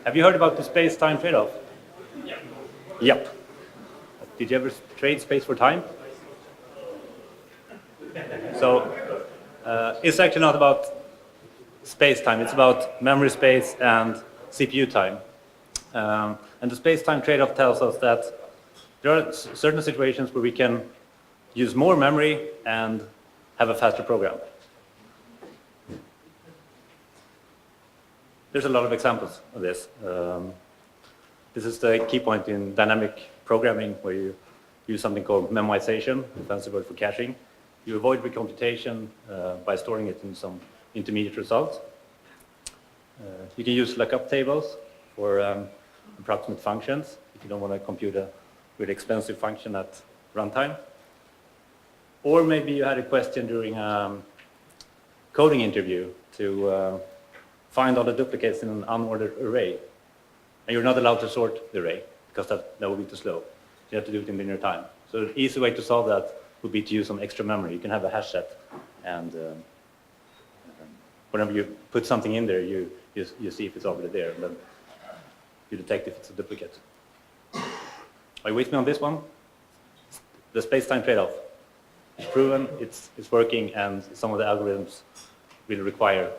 Have you heard about the space-time trade-off? Yep. Did you ever trade space for time? So it's actually not about space-time. It's about memory space and CPU time. And the space-time trade-off tells us that there are certain situations where we can use more memory and have a faster program. There's a lot of examples of this. This is the key point in dynamic programming, where you use something called memoization, a fancy word for caching. You avoid recomputation by storing it in some intermediate results. You can use lookup tables for approximate functions if you don't want to compute a really expensive function at runtime. Or maybe you had a question during a coding interview to find all the duplicates in an unordered array. And you're not allowed to sort the array, because that would be too slow. You have to do it in linear time. So an easy way to solve that would be to use some extra memory. You can have a hash set, and whenever you put something in there, you see if it's already there, and then you detect if it's a duplicate. Are you with me on this one? The space-time trade-off. It's proven, it's working, and some of the algorithms will require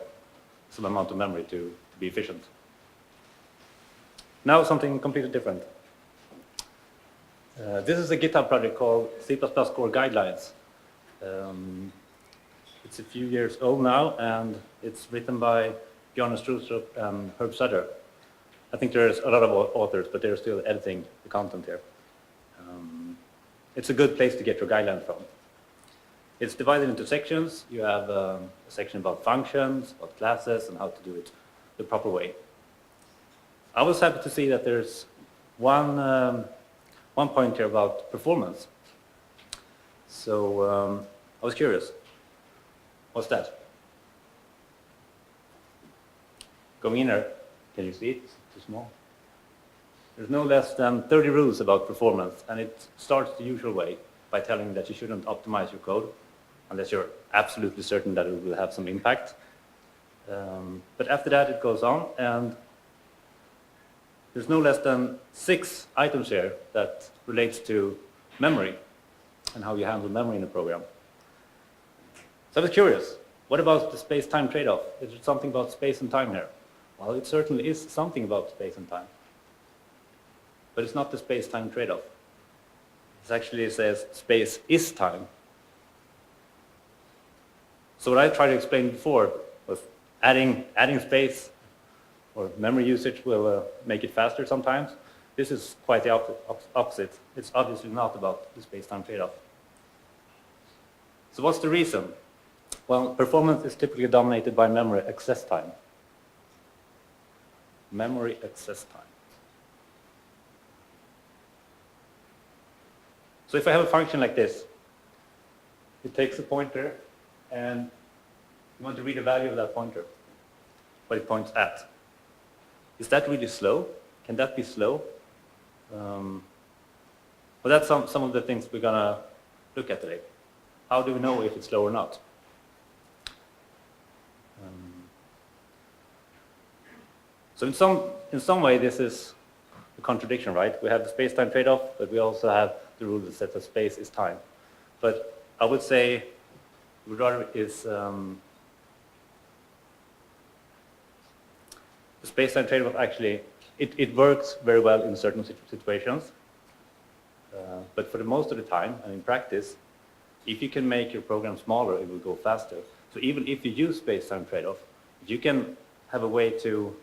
some amount of memory to be efficient. Now something completely different. This is a GitHub project called C++ Core Guidelines. It's a few years old now, and it's written by Björn and Herb Sutter. I think there's a lot of authors, but they're still editing the content here. It's a good place to get your guidelines from. It's divided into sections. You have a section about functions, about classes, and how to do it the proper way. I was happy to see that there's one point here about performance. So I was curious. What's that? Going in there, can you see it? It's too small. There's no less than 30 rules about performance, and it starts the usual way by telling you that you shouldn't optimize your code unless you're absolutely certain that it will have some impact. But after that, it goes on, and there's no less than 6 items here that relates to memory and how you handle memory in a program. So I was curious, what about the space-time trade-off? Is there something about space and time here? Well, it certainly is something about space and time. But it's not the space-time trade-off. It actually says space is time. So what I tried to explain before was adding space or memory usage will make it faster sometimes. This is quite the opposite. It's obviously not about the space-time trade-off. So what's the reason? Well, performance is typically dominated by memory access time. Memory access time. So if I have a function like this, it takes a pointer, and you want to read the value of that pointer, what it points at. Is that really slow? Can that be slow? Well, that's some of the things we're going to look at today. How do we know if it's slow or not? So in some way, this is a contradiction, right? We have the space-time trade-off, but we also have the rule that says that space is time. But I would say the rather is the space-time trade-off actually, it works very well in certain situations. But for the most of the time, and in practice, if you can make your program smaller, it will go faster. So even if you use space-time trade-off, if you can have a way to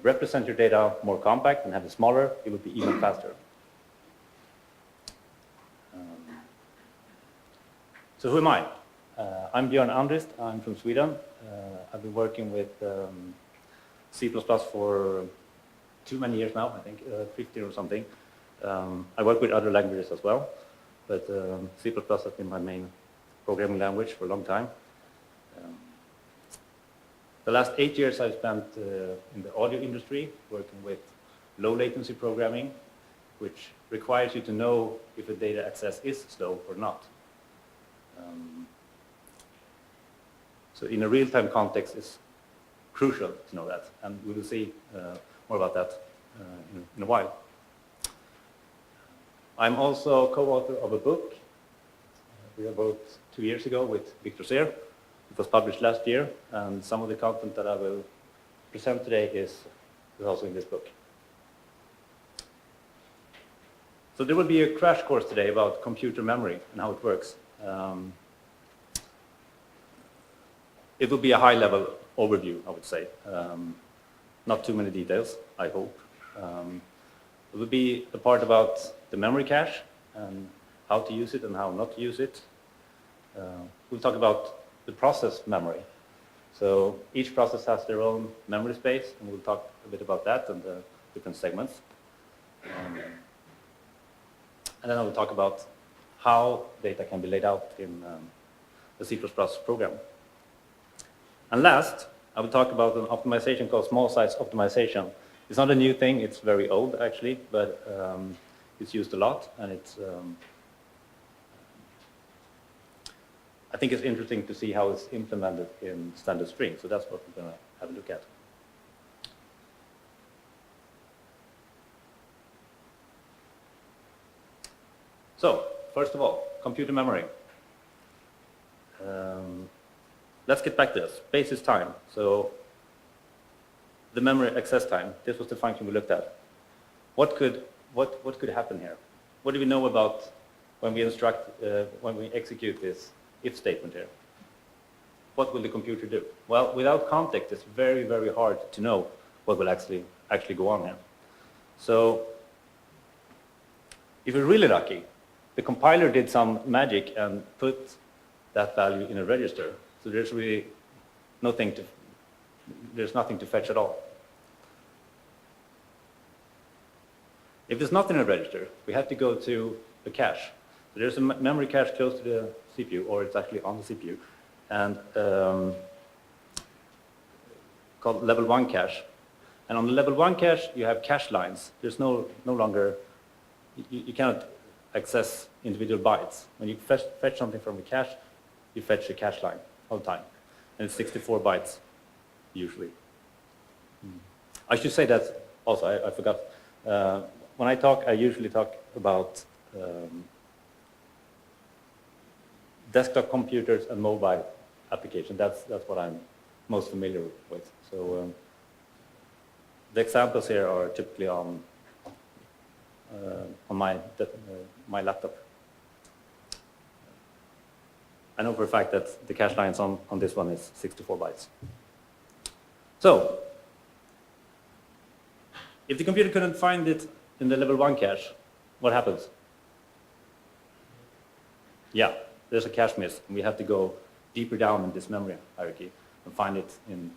represent your data more compact and have it smaller, it will be even faster. So who am I? I'm Björn Andrist. I'm from Sweden. I've been working with C++ for too many years now, I think 15 or something. I work with other languages as well, but C++ has been my main programming language for a long time. The last 8 years I've spent in the audio industry, working with low latency programming, which requires you to know if a data access is slow or not. So in a real-time context, it's crucial to know that, and we will see more about that in a while. I'm also co-author of a book we wrote 2 years ago with Victor Sear. It was published last year, and some of the content that I will present today is also in this book. So there will be a crash course today about computer memory and how it works. It will be a high-level overview, I would say. Not too many details, I hope. It will be a part about the memory cache and how to use it and how not to use it. We'll talk about the process memory. So each process has their own memory space, and we'll talk a bit about that and the different segments. And then I will talk about how data can be laid out in the C++ program. And last, I will talk about an optimization called small size optimization. It's not a new thing, it's very old actually, but it's used a lot, and it's I think it's interesting to see how it's implemented in standard string, so that's what we're going to have a look at. So, first of all, computer memory. Let's get back to this. Basis time. So, the memory access time. This was the function we looked at. What could happen here? What do we know about when we execute this if statement here? What will the computer do? Well, without context, it's very, very hard to know what will actually go on here. So, if we're really lucky, the compiler did some magic and put that value in a register. So there's really nothing to fetch at all. If there's nothing in a register, we have to go to the cache. So there's a memory cache close to the CPU, or it's actually on the CPU, and called level 1 cache. And on the level 1 cache, you have cache lines. There's no longer, you cannot access individual bytes. When you fetch something from a cache, you fetch a cache line all the time. And it's 64 bytes, usually. I should say that also, I forgot. When I talk, I usually talk about desktop computers and mobile applications. That's what I'm most familiar with. So the examples here are typically on my laptop. I know for a fact that the cache lines on this one is 64 bytes. So, if the computer couldn't find it in the level 1 cache, what happens? Yeah, there's a cache miss, and we have to go deeper down in this memory hierarchy and find it in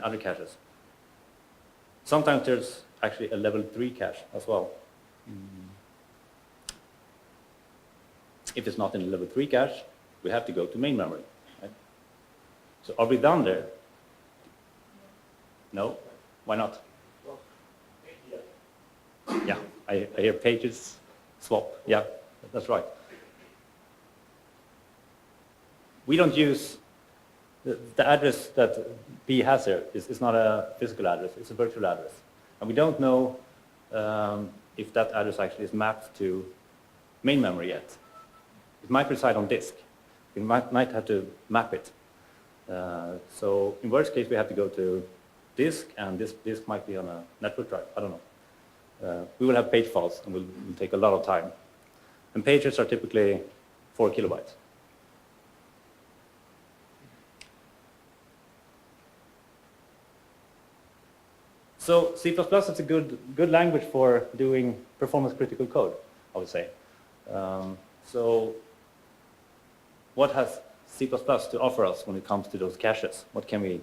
other caches. Sometimes there's actually a level 3 cache as well. If it's not in the level 3 cache, we have to go to main memory. Right? So are we done there? No? Why not? Yeah, I hear pages swap. Yeah, that's right. We don't use the address that B has here is not a physical address, it's a virtual address. And we don't know if that address actually is mapped to main memory yet. It might reside on disk. We might have to map it. So in worst case, we have to go to disk, and this disk might be on a network drive. I don't know. We will have page faults, and will take a lot of time. And pages are typically 4 kilobytes. So C++ is a good language for doing performance-critical code, I would say. So what has C++ to offer us when it comes to those caches? What can we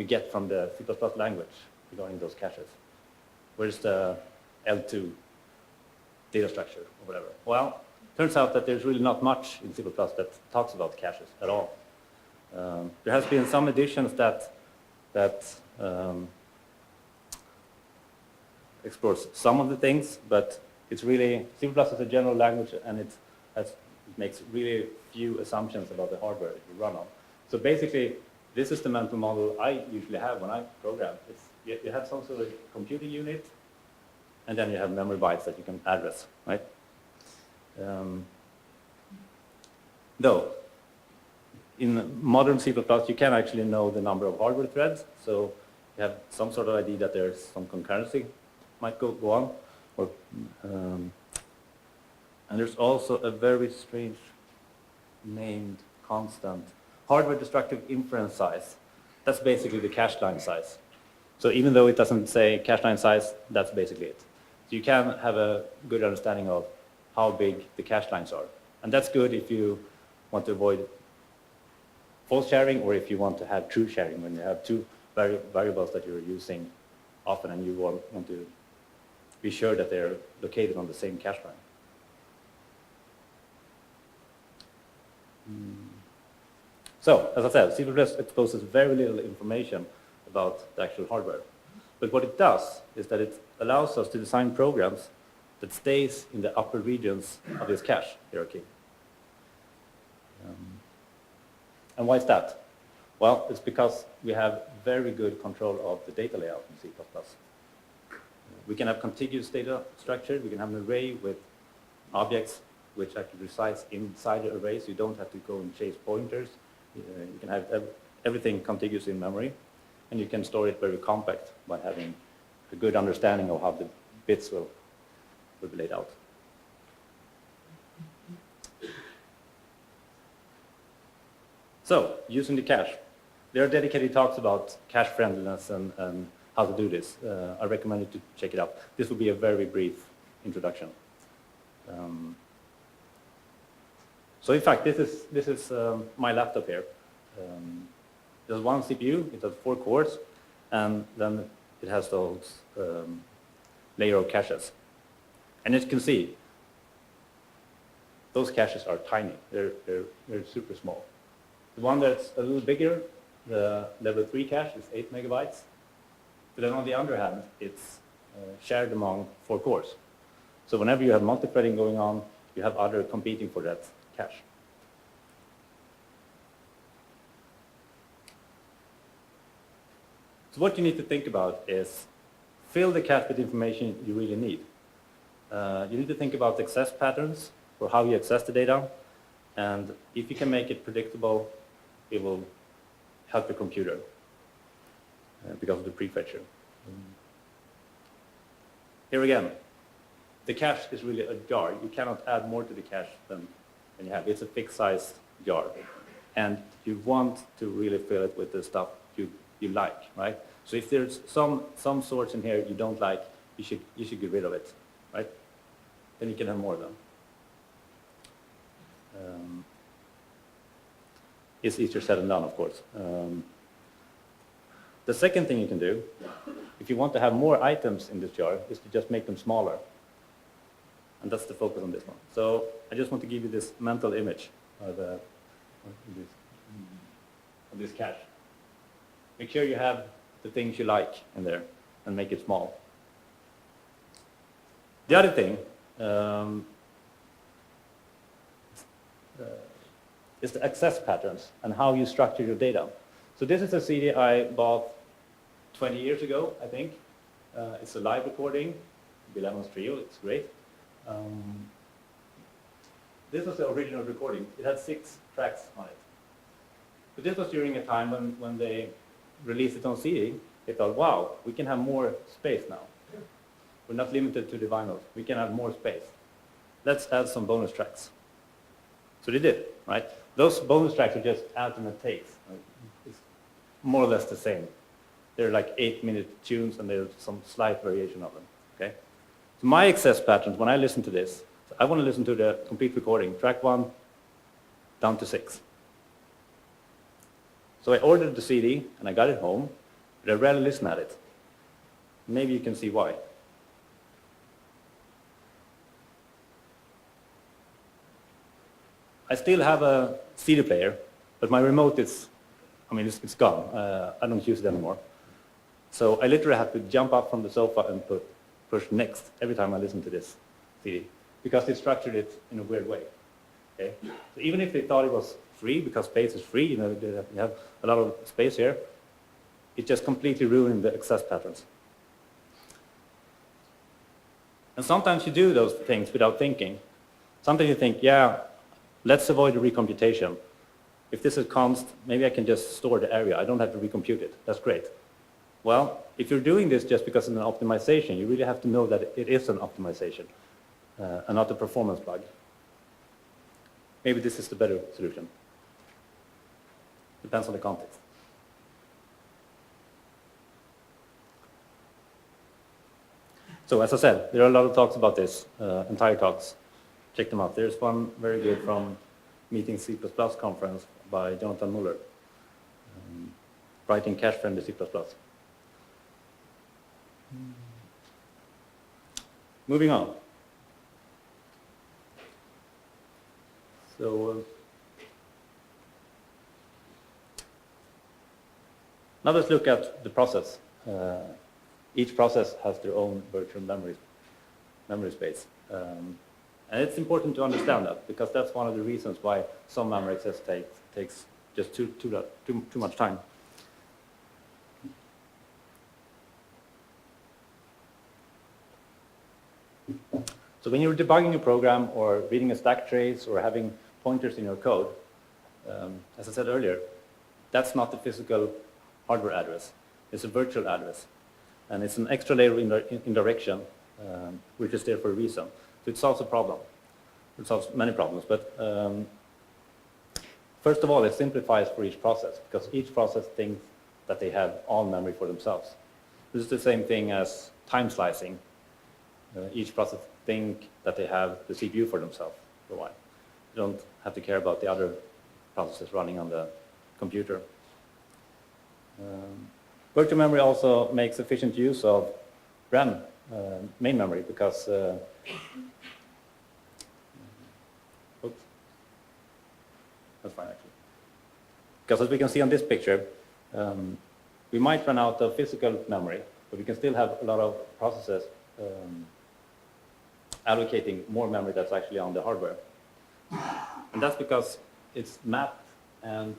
get from the C++ language regarding those caches? Where's the L2 data structure or whatever? Well, turns out that there's really not much in C++ that talks about caches at all. There has been some additions that explores some of the things, but it's really, C++ is a general language, and it makes really few assumptions about the hardware you run on. So basically, This is the mental model I usually have when I program. You have some sort of computing unit, and then you have memory bytes that you can address, right? Though, in modern C++, you can actually know the number of hardware threads, so you have some sort of idea that there's some concurrency might go on. Or, and there's also a very strange named constant, hardware destructive inference size. That's basically the cache line size. So even though it doesn't say cache line size, that's basically it. So you can have a good understanding of how big the cache lines are. And that's good if you want to avoid false sharing, or if you want to have true sharing, when you have two variables that you're using often and you want to be sure that they're located on the same cache line. So, as I said, C++ exposes very little information about the actual hardware. But what it does is that it allows us to design programs that stays in the upper regions of this cache hierarchy. And why is that? Well, it's because we have very good control of the data layout in C++. We can have contiguous data structure. We can have an array with objects which actually resides inside the array, so you don't have to go and chase pointers. You can have everything contiguous in memory, and you can store it very compact by having a good understanding of how the bits will be laid out. So, using the cache. There are dedicated talks about cache friendliness and how to do this. I recommend you to check it out. This will be a very brief introduction. So in fact, this is my laptop here. There's one CPU, it has 4 cores, and then it has those layer of caches. And as you can see, those caches are tiny. They're super small. The one that's a little bigger, the level 3 cache, is 8 megabytes. But then on the other hand, it's shared among 4 cores. So whenever you have multi-threading going on, you have other competing for that cache. So what you need to think about is fill the cache with information you really need. You need to think about access patterns for how you access the data, and if you can make it predictable, it will help your computer because of the prefetcher. Here again, the cache is really a jar. You cannot add more to the cache than you have. It's a fixed size jar. And you want to really fill it with the stuff you like, right? So if there's some sorts in here you don't like, you should get rid of it, right? Then you can have more of them. It's easier said than done, of course. The second thing you can do, if you want to have more items in this jar, is to just make them smaller. And that's the focus on this one. So I just want to give you this mental image of this cache. Make sure you have the things you like in there and make it small. The other thing is the access patterns and how you structure your data. So this is a CD I bought 20 years ago, I think. It's a live recording, Björn's trio, it's great. This was the original recording. It had 6 tracks on it. But this was during a time when they released it on CD. They thought, wow, we can have more space now. We're not limited to the vinyl. We can have more space. Let's add some bonus tracks. So they did, right? Those bonus tracks are just alternate takes. It's more or less the same. They're like 8-minute tunes, and there's some slight variation of them, okay? So my access patterns, when I listen to this, so I want to listen to the complete recording, track 1 down to 6. So I ordered the CD, and I got it home, but I rarely listen at it. Maybe you can see why. I still have a CD player, but my remote is, it's gone. I don't use it anymore. So I literally have to jump up from the sofa and push next every time I listen to this CD, because they structured it in a weird way. Okay? So even if they thought it was free, because space is free, you know, you have a lot of space here, it just completely ruins the access patterns. And sometimes you do those things without thinking. Sometimes you think, yeah, let's avoid the recomputation. If this is const, maybe I can just store the area. I don't have to recompute it. That's great. Well, if you're doing this just because it's an optimization, you really have to know that it is an optimization and not a performance bug. Maybe this is the better solution. Depends on the context. So as I said, there are a lot of talks about this, entire talks. Check them out. There's one very good from Meeting C++ conference by Jonathan Muller, writing cache-friendly C++. Moving on. So now let's look at the process. Each process has their own virtual memory space. And it's important to understand that, because that's one of the reasons why some memory access takes just too much time. So when you're debugging a program or reading a stack trace or having pointers in your code, as I said earlier, that's not the physical hardware address. It's a virtual address. And it's an extra layer of indirection, which is there for a reason. So it solves a problem. It solves many problems. But first of all, it simplifies for each process, because each process thinks that they have all memory for themselves. This is the same thing as time slicing. Each process thinks that they have the CPU for themselves for a while. You don't have to care about the other processes running on the computer. Virtual memory also makes efficient use of RAM, main memory, because oops, that's fine actually. Because as we can see on this picture, we might run out of physical memory, but we can still have a lot of processes allocating more memory that's actually on the hardware. And that's because it's mapped, and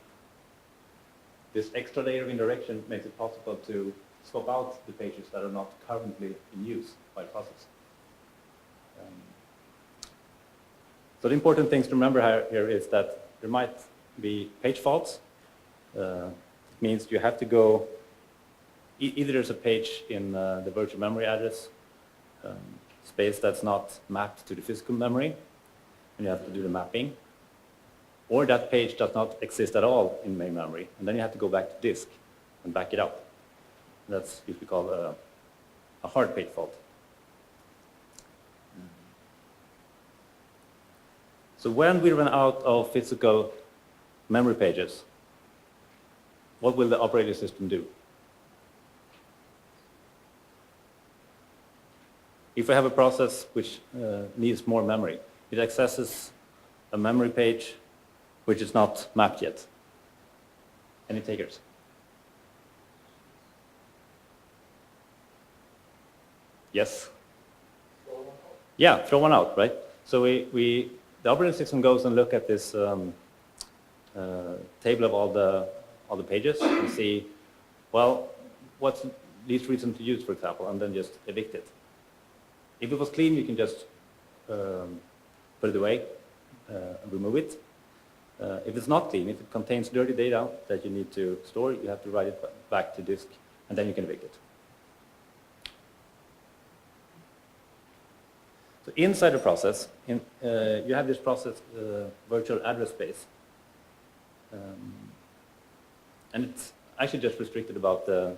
this extra layer of indirection makes it possible to swap out the pages that are not currently in use by the process. So the important things to remember here is that there might be page faults. It means you have to go, either there's a page in the virtual memory address space that's not mapped to the physical memory, and you have to do the mapping, or that page does not exist at all in main memory, and then you have to go back to disk and back it up. That's usually called a hard page fault. So when we run out of physical memory pages, what will the operating system do? If we have a process which needs more memory, it accesses a memory page which is not mapped yet. Any takers? Yes? Yeah, throw one out, right? So the operating system goes and look at this table of all the pages and see, well, what's the least reason to use, for example, and then just evict it. If it was clean, you can just put it away and remove it. If it's not clean, if it contains dirty data that you need to store, you have to write it back to disk, and then you can evict it. So inside the process, you have this process virtual address space. And it's actually just restricted about the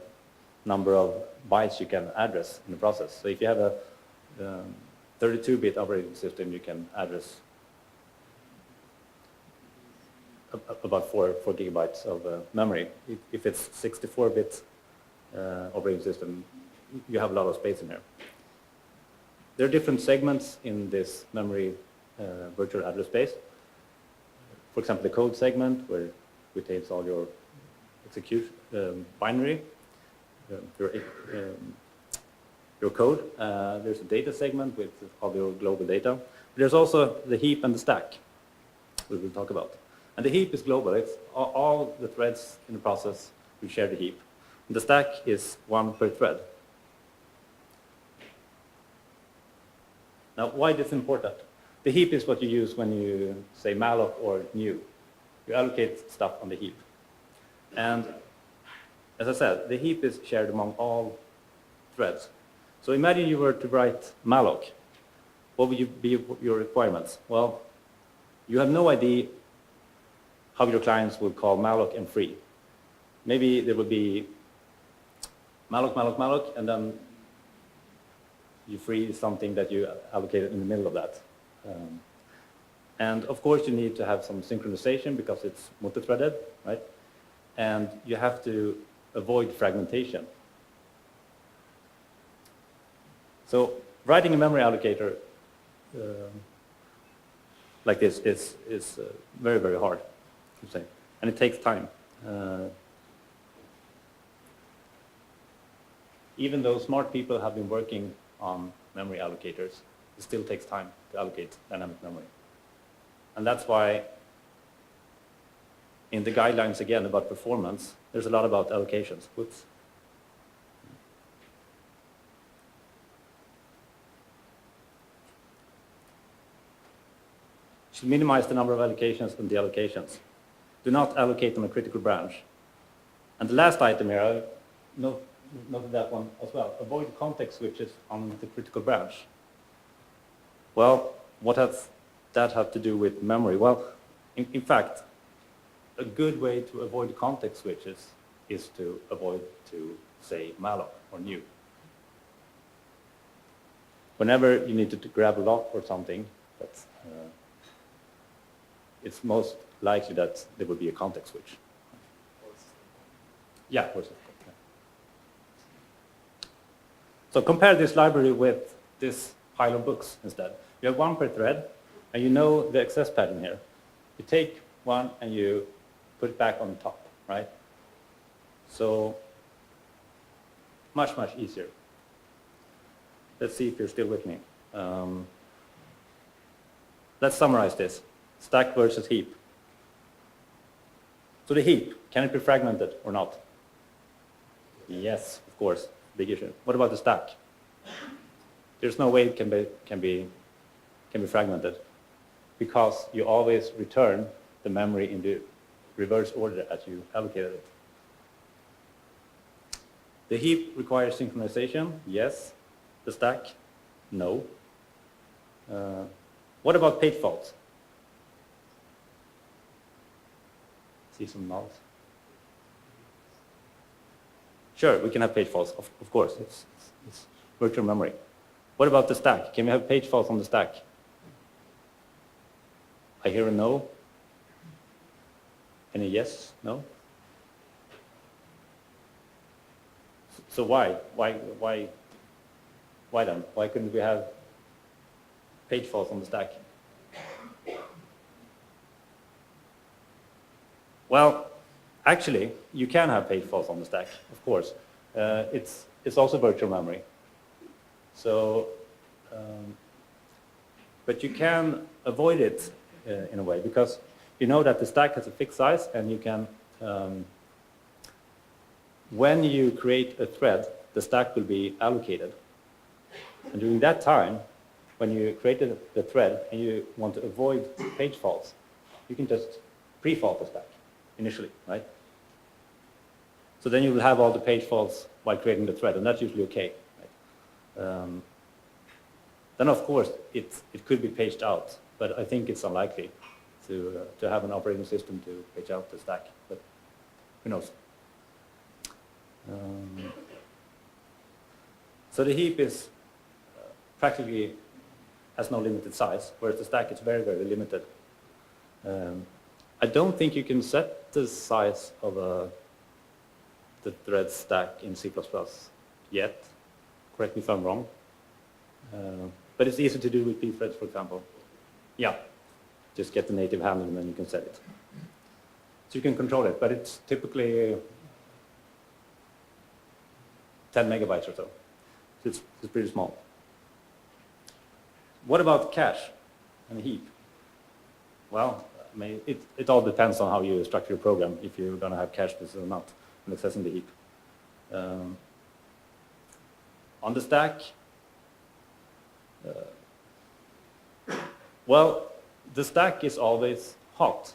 number of bytes you can address in the process. So if you have a 32-bit operating system, you can address about 4 gigabytes of memory. If it's 64-bit operating system, you have a lot of space in there. There are different segments in this memory virtual address space. For example, the code segment, where it contains all your execution binary, your code. There's a data segment with all your global data. There's also the heap and the stack, we will talk about. And the heap is global. It's all the threads in the process will share the heap. And the stack is one per thread. Now, why is this important? The heap is what you use when you say malloc or new. You allocate stuff on the heap. And as I said, the heap is shared among all threads. So imagine you were to write malloc. What would be your requirements? Well, you have no idea how your clients will call malloc and free. Maybe there would be malloc, malloc, malloc, and then you free something that you allocated in the middle of that. And of course, you need to have some synchronization because it's multi-threaded, right? And you have to avoid fragmentation. So writing a memory allocator like this is very, very hard, to say. And it takes time. Even though smart people have been working on memory allocators, it still takes time to allocate dynamic memory. And that's why in the guidelines, again, about performance, there's a lot about allocations. Whoops. Should minimize the number of allocations and deallocations. Do not allocate on a critical branch. And the last item here, I noted that one as well. Avoid context switches on the critical branch. Well, what does that have to do with memory? Well, in fact, a good way to avoid context switches is to avoid to say malloc or new. Whenever you need to grab a lock or something, that's, it's most likely that there will be a context switch. Yeah, of course. So compare this library with this pile of books instead. You have one per thread, and you know the access pattern here. You take one and you put it back on top, right? So much, much easier. Let's see if you're still with me. Let's summarize this. Stack versus heap. So the heap, can it be fragmented or not? Yes, of course, big issue. What about the stack? There's no way it can be fragmented because you always return the memory in the reverse order as you allocated it. The heap requires synchronization, yes. The stack, no. What about page faults? See some nods. Sure, we can have page faults, of course. It's virtual memory. What about the stack? Can we have page faults on the stack? I hear a no. Any yes? No? So why? Why then? Why couldn't we have page faults on the stack? Well, actually, you can have page faults on the stack, of course. It's also virtual memory. So, but you can avoid it in a way because you know that the stack has a fixed size and you can, when you create a thread, the stack will be allocated. And during that time, when you created the thread and you want to avoid page faults, you can just pre-fault the stack initially, right? So then you will have all the page faults while creating the thread, and that's usually okay. Right? Then, of course, it could be paged out, but I think it's unlikely to have an operating system to page out the stack, but who knows? So the heap is practically has no limited size, whereas the stack is very, very limited. I don't think you can set the size of the thread stack in C++ yet. Correct me if I'm wrong. But it's easy to do with pthreads, for example. Yeah, just get the native handle and then you can set it. So you can control it, but it's typically 10 megabytes or so. So it's pretty small. What about cache and heap? Well, it all depends on how you structure your program, if you're going to have cache this or not, and accessing the heap. On the stack, well, the stack is always hot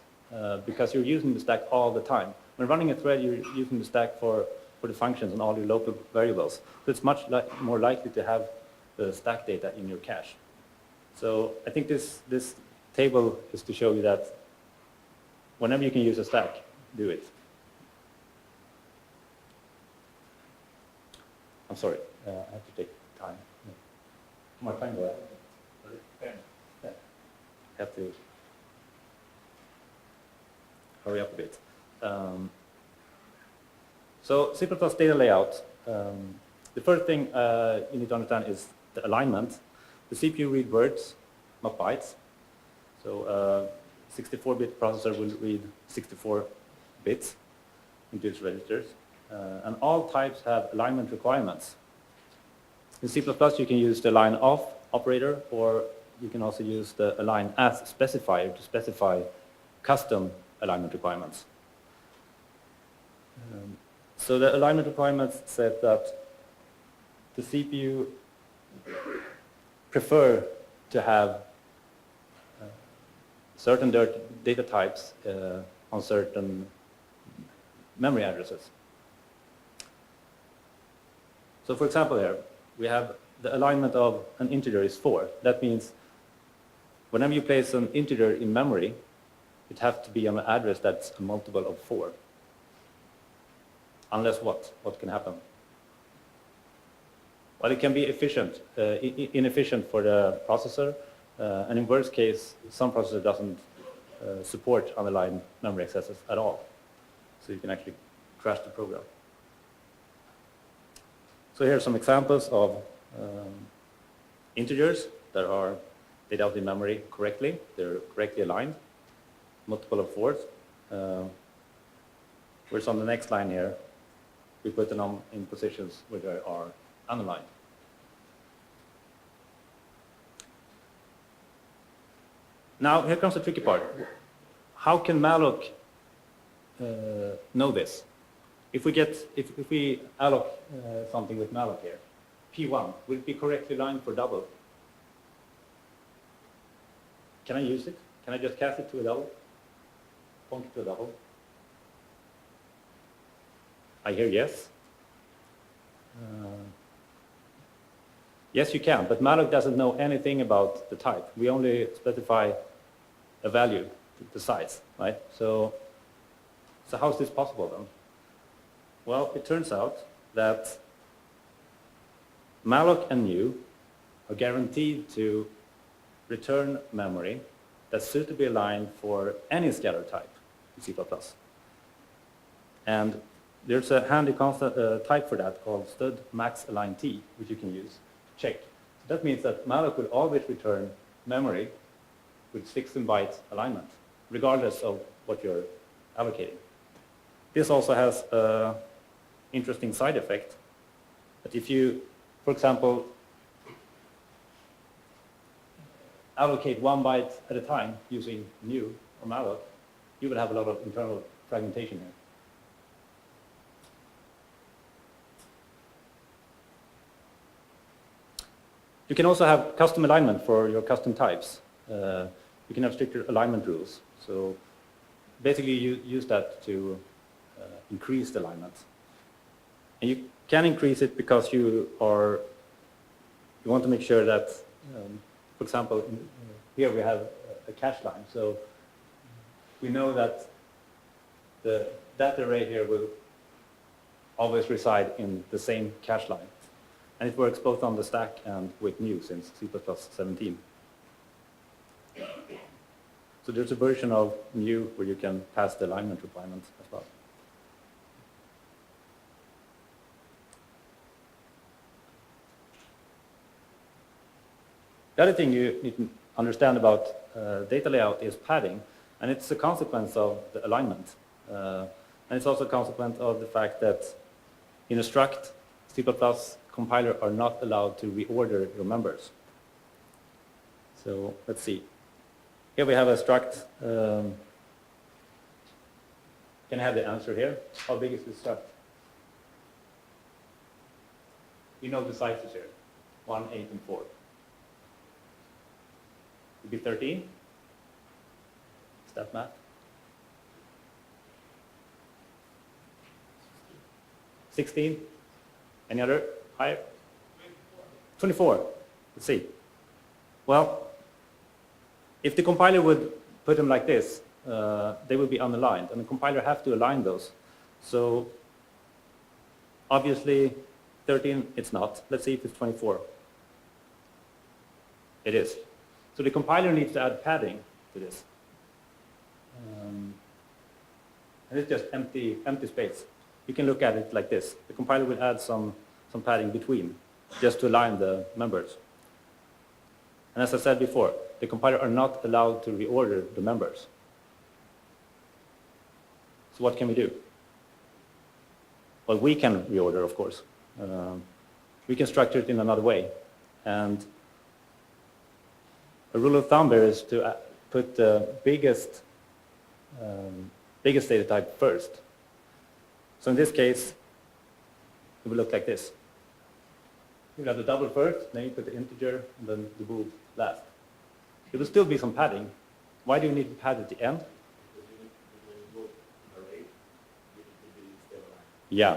because you're using the stack all the time. When running a thread, you're using the stack for the functions and all your local variables. So it's much more likely to have the stack data in your cache. So I think this table is to show you that whenever you can use a stack, do it. I'm sorry, I have to take time. More time, go ahead. Yeah. Have to hurry up a bit. So C++ data layout. The first thing you need to understand is the alignment. The CPU read words, not bytes. So 64-bit processor will read 64 bits into its registers. And all types have alignment requirements. In C++, you can use the align off operator, or you can also use the align as specifier to specify custom alignment requirements. So the alignment requirements said that the CPU prefer to have certain data types on certain memory addresses. So for example here, we have the alignment of an integer is 4. That means whenever you place an integer in memory, it has to be on an address that's a multiple of 4. Unless what? What can happen? Well, it can be inefficient for the processor, and in worst case, some processor doesn't support unaligned memory accesses at all. So you can actually crash the program. So here are some examples of integers that are laid out in memory correctly. They're correctly aligned, multiple of 4s. Whereas on the next line here, we put them in positions where they are unaligned. Now, here comes the tricky part. How can malloc know this? If we alloc something with malloc here, P1, will it be correctly aligned for double? Can I use it? Can I just cast it to a double? Point it to a double? I hear yes. Yes, you can, but malloc doesn't know anything about the type. We only specify a value, the size, right? So how is this possible then? Well, it turns out that malloc and new are guaranteed to return memory that's suitably aligned for any scalar type in C++. And there's a handy constant type for that called stud max align t, which you can use to check. So that means that malloc will always return memory with 16-byte alignment, regardless of what you're allocating. This also has an interesting side effect, that if you, for example, allocate 1 byte at a time using new or malloc, you will have a lot of internal fragmentation here. You can also have custom alignment for your custom types. You can have stricter alignment rules. So basically you use that to increase the alignment. And you can increase it because you want to make sure that, for example, here we have a cache line. So we know that the data array here will always reside in the same cache line. And it works both on the stack and with new since C++ 17. So there's a version of new where you can pass the alignment requirements as well. The other thing you need to understand about data layout is padding, and it's a consequence of the alignment. And it's also a consequence of the fact that in a struct, C++ compiler are not allowed to reorder your members. So let's see. Here we have a struct Can I have the answer here? How big is this struct? You know the sizes here, 1, 8, and 4. Would be 13? Is that math? 16? Any other higher? 24. Let's see. Well, if the compiler would put them like this, they would be unaligned, and the compiler has to align those. So obviously 13, it's not. Let's see if it's 24. It is. So the compiler needs to add padding to this. And it's just empty space. You can look at it like this. The compiler will add some padding between, just to align the members. And as I said before, the compiler are not allowed to reorder the members. So what can we do? Well, we can reorder, of course. We can structure it in another way. And a rule of thumb there is to put the biggest data type first. So in this case, it will look like this. You have the double first, then you put the integer, and then the bool last. There will still be some padding. Why do you need to pad at the end? Because when you go array, you need to be still aligned. Yeah.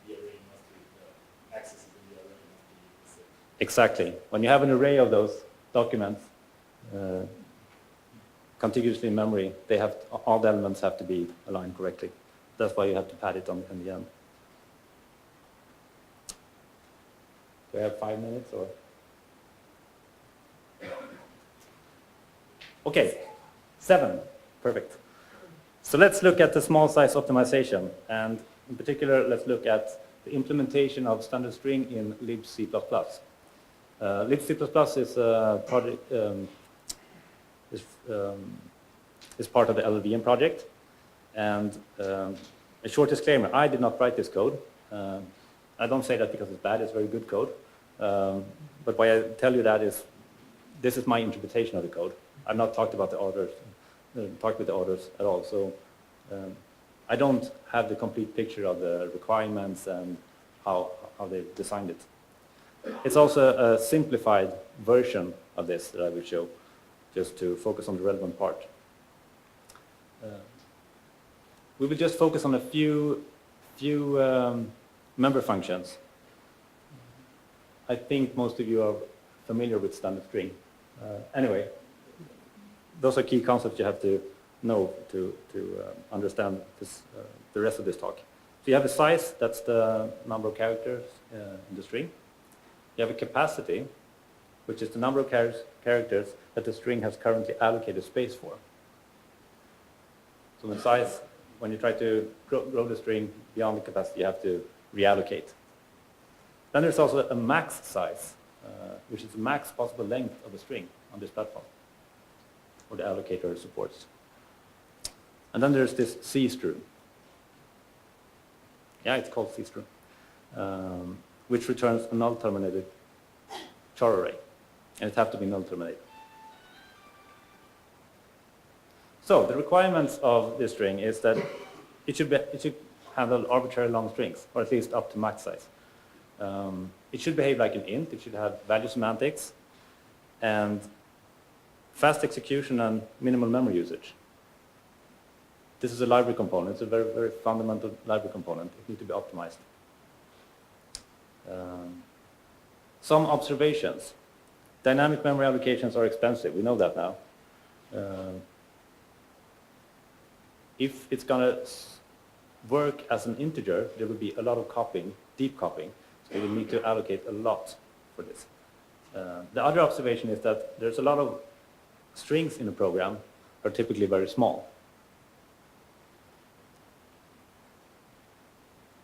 The array must be, the access in the array must be the same. Exactly. When you have an array of those documents contiguously in memory, all the elements have to be aligned correctly. That's why you have to pad it in the end. Do I have 5 minutes or? Okay, 7, perfect. So let's look at the small size optimization, and in particular, let's look at the implementation of standard string in libc++. libc++ is a project, is part of the LLVM project, and a short disclaimer: I did not write this code. I don't say that because it's bad, it's very good code. But why I tell you that is, this is my interpretation of the code. I've not talked about the authors, talked with the authors at all. So I don't have the complete picture of the requirements and how they've designed it. It's also a simplified version of this that I will show, just to focus on the relevant part. We will just focus on a few member functions. I think most of you are familiar with standard string. Anyway, those are key concepts you have to know to understand this, the rest of this talk. So you have a size, that's the number of characters in the string. You have a capacity, which is the number of characters that the string has currently allocated space for. So the size, when you try to grow the string beyond the capacity, you have to reallocate. Then there's also a max size, which is the max possible length of a string on this platform, or the allocator supports. And then there's this C-string. Yeah, it's called C-string, which returns a null-terminated char array, and it has to be null-terminated. So the requirements of this string is that it should handle arbitrary long strings, or at least up to max size. It should behave like an int. It should have value semantics and fast execution and minimal memory usage. This is a library component. It's a very, very fundamental library component. It needs to be optimized. Some observations. Dynamic memory allocations are expensive. We know that now. If it's going to work as an integer, there will be a lot of copying, deep copying. So you will need to allocate a lot for this. The other observation is that there's a lot of strings in a program are typically very small.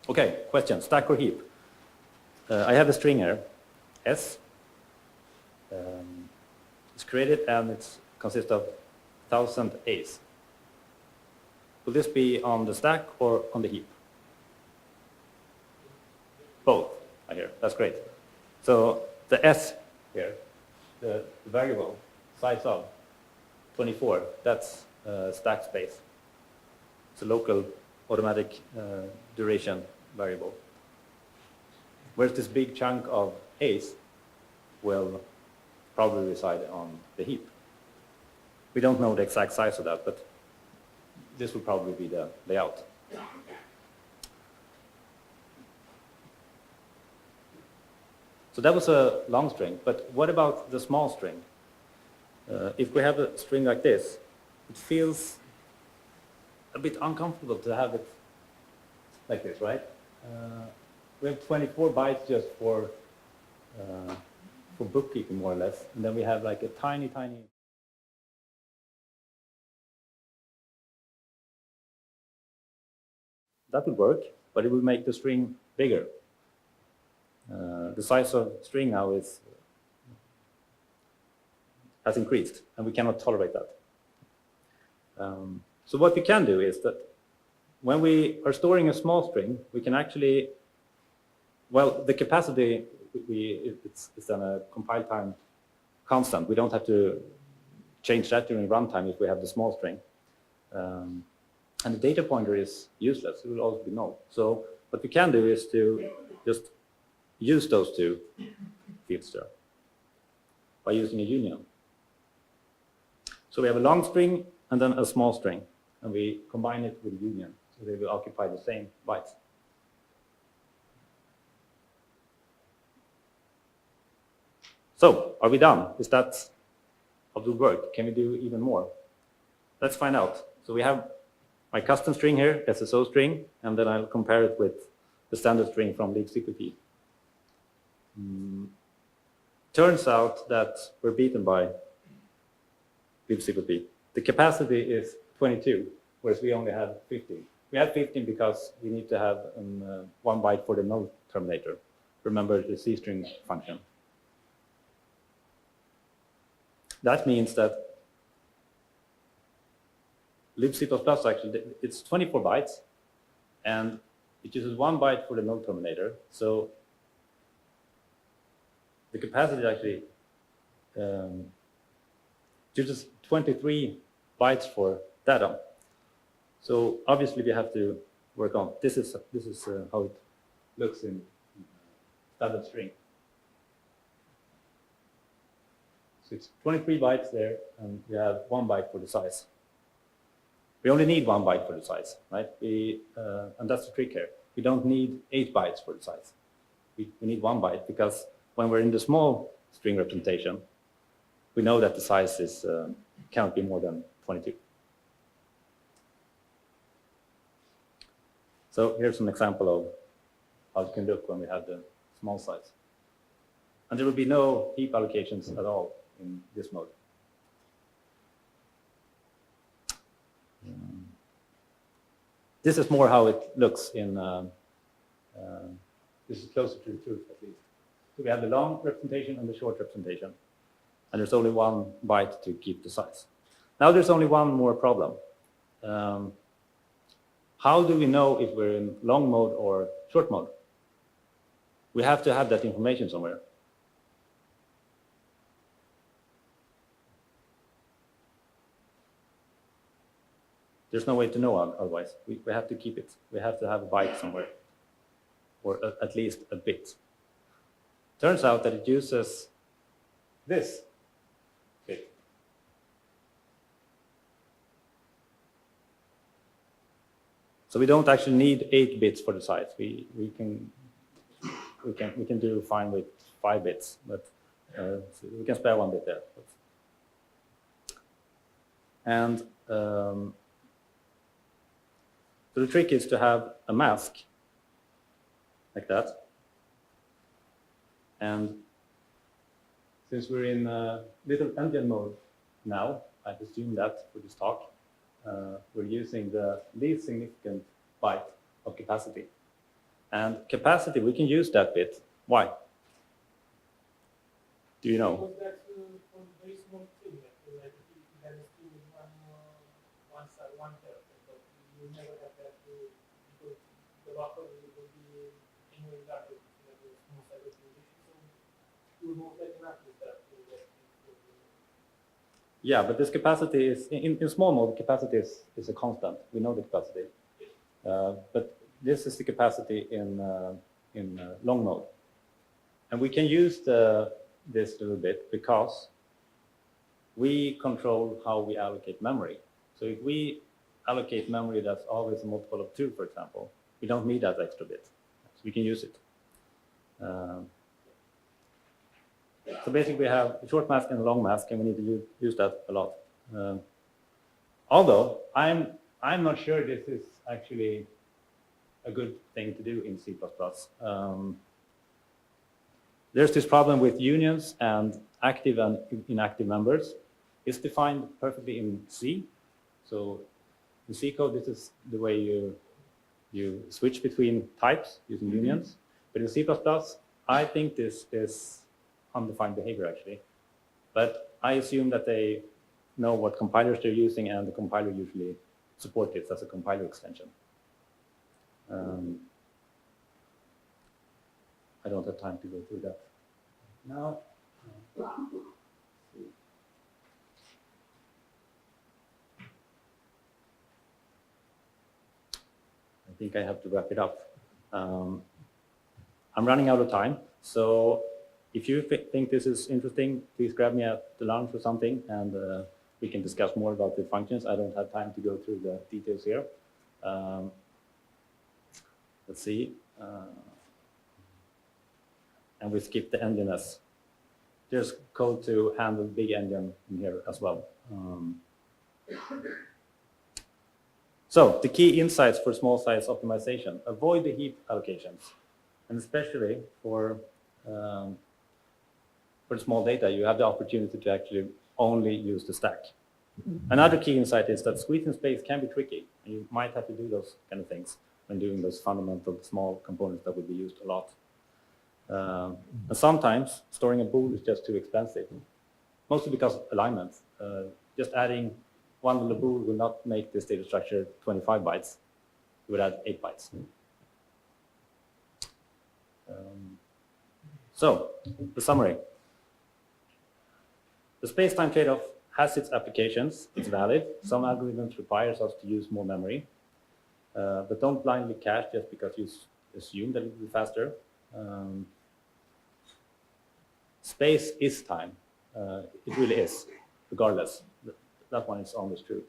Okay, question, stack or heap? I have a string here, S. It's created and it consists of 1,000 A's. Will this be on the stack or on the heap? Both, I hear. That's great. So the S here, the variable, size of 24, that's stack space. It's a local automatic duration variable. Whereas this big chunk of A's will probably reside on the heap. We don't know the exact size of that, but this will probably be the layout. So that was a long string, but what about the small string? If we have a string like this, it feels a bit uncomfortable to have it like this, right? We have 24 bytes just for bookkeeping, more or less, and then we have like a tiny. That would work, but it would make the string bigger. The size of string now has increased, and we cannot tolerate that. So what we can do is that when we are storing a small string, we can actually, well, the capacity, it's on a compile time constant. We don't have to change that during runtime if we have the small string. And the data pointer is useless. It will always be null. So what we can do is to just use those two fields there by using a union. So we have a long string and then a small string, and we combine it with a union, so they will occupy the same bytes. So, are we done? Is that how it will work? Can we do even more? Let's find out. So we have my custom string here, SSO string, and then I'll compare it with the standard string from libcpp. Turns out that we're beaten by libcpp. The capacity is 22, whereas we only have 15. We have 15 because we need to have 1 byte for the null terminator. Remember the C string function. That means that libc++ actually, it's 24 bytes, and it uses 1 byte for the null terminator. So the capacity actually uses 23 bytes for data. So obviously we have to work on this is how it looks in standard string. So it's 23 bytes there, and we have 1 byte for the size. We only need 1 byte for the size, right? And that's the trick here. We don't need 8 bytes for the size. We need 1 byte because when we're in the small string representation, we know that the size cannot be more than 22. So here's an example of how it can look when we have the small size. And there will be no heap allocations at all in this mode. This is more how it looks in, this is closer to the truth at least. So we have the long representation and the short representation. And there's only 1 byte to keep the size. Now there's only one more problem. How do we know if we're in long mode or short mode? We have to have that information somewhere. There's no way to know otherwise. We have to keep it. We have to have a byte somewhere, or at least a bit. Turns out that it uses this bit. So we don't actually need 8 bits for the size. We can do fine with 5 bits, but so we can spare 1 bit there. And so the trick is to have a mask like that. And since we're in little endian mode now, I assume that for this talk, we're using the least significant byte of capacity. And capacity, we can use that bit. Why? Do you know? Because that's for very small thing. Like if you have a string with one side, 1/3, but you never have that because the buffer will be anyway larger than the small side representation. So you will most likely not use that. Yeah, but this capacity is, in small mode, capacity is a constant. We know the capacity. But this is the capacity in long mode. And we can use this a little bit because we control how we allocate memory. So if we allocate memory that's always a multiple of 2, for example, we don't need that extra bit. So we can use it. So basically we have a short mask and a long mask, and we need to use that a lot. Although I'm not sure this is actually a good thing to do in C++. There's this problem with unions and active and inactive members. It's defined perfectly in C. So in C code, this is the way you switch between types using unions. But in C++, I think this is undefined behavior, actually. But I assume that they know what compilers they're using, and the compiler usually supports this as a compiler extension. I don't have time to go through that now. I think I have to wrap it up. I'm running out of time, so if you think this is interesting, please grab me at the lunch or something, and we can discuss more about the functions. I don't have time to go through the details here. Let's see. And we skip the endianness. There's code to handle big endian in here as well. So the key insights for small size optimization: avoid the heap allocations, and especially for small data, you have the opportunity to actually only use the stack. Another key insight is that squeezing space can be tricky, and you might have to do those kind of things when doing those fundamental small components that would be used a lot. And sometimes storing a bool is just too expensive, mostly because of alignment. Just adding one little bool will not make this data structure 25 bytes. It would add 8 bytes. So, the summary. The space-time trade-off has its applications. It's valid. Some algorithms requires us to use more memory. But don't blindly cache just because you assume that it will be faster. Space is time. It really is, regardless. That one is almost true.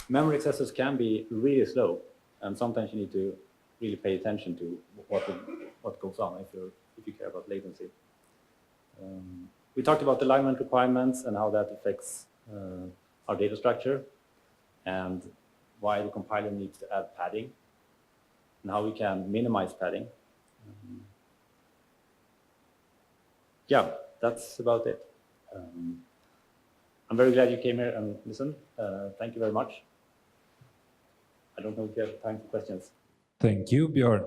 Memory accesses can be really slow, and sometimes you need to really pay attention to what goes on if you care about latency. We talked about alignment requirements and how that affects our data structure, and why the compiler needs to add padding, and how we can minimize padding. Yeah, that's about it. I'm very glad you came here and listened. Thank you very much. I don't know if you have time for questions. Thank you, Björn.